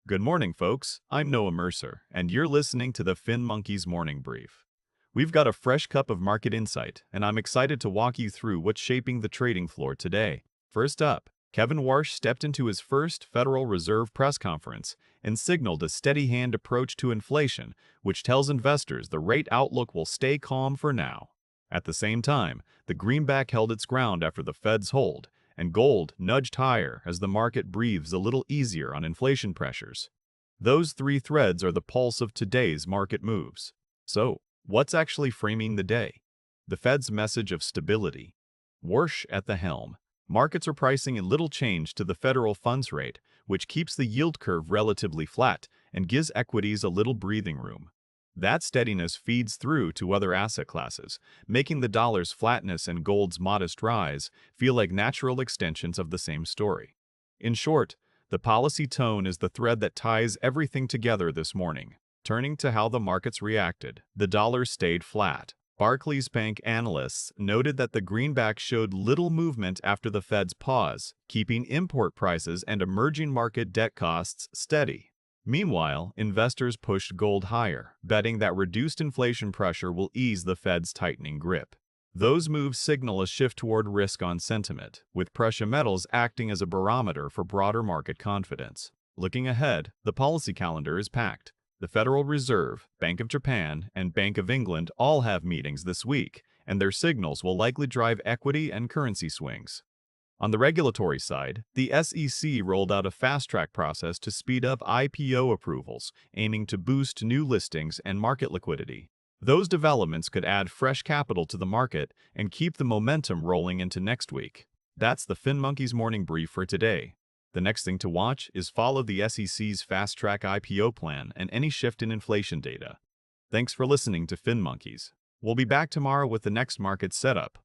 Good morning, folks. I'm Noah Mercer, and you're listening to the FinMonkeys Morning Brief. We've got a fresh cup of market insight, and I'm excited to walk you through what's shaping the trading floor today. First up, Kevin Warsh stepped into his first Federal Reserve press conference and signaled a steady-hand approach to inflation, which tells investors the rate outlook will stay calm for now. At the same time, the greenback held its ground after the Fed's hold, and gold nudged higher as the market breathes a little easier on inflation pressures. Those three threads are the pulse of today's market moves. So, what's actually framing the day? The Fed's message of stability. Warsh at the helm. Markets are pricing in little change to the federal funds rate, which keeps the yield curve relatively flat and gives equities a little breathing room. That steadiness feeds through to other asset classes, making the dollar's flatness and gold's modest rise feel like natural extensions of the same story. In short, the policy tone is the thread that ties everything together this morning. Turning to how the markets reacted, the dollar stayed flat. Barclays Bank analysts noted that the greenback showed little movement after the Fed's pause, keeping import prices and emerging market debt costs steady. Meanwhile, investors pushed gold higher, betting that reduced inflation pressure will ease the Fed's tightening grip. Those moves signal a shift toward risk-on sentiment, with precious metals acting as a barometer for broader market confidence. Looking ahead, the policy calendar is packed. The Federal Reserve, Bank of Japan, and Bank of England all have meetings this week, and their signals will likely drive equity and currency swings. On the regulatory side, the SEC rolled out a fast-track process to speed up IPO approvals, aiming to boost new listings and market liquidity. Those developments could add fresh capital to the market and keep the momentum rolling into next week. That's the FinMonkeys Morning Brief for today. The next thing to watch is follow the SEC's fast-track IPO plan and any shift in inflation data. Thanks for listening to FinMonkeys. We'll be back tomorrow with the next market setup.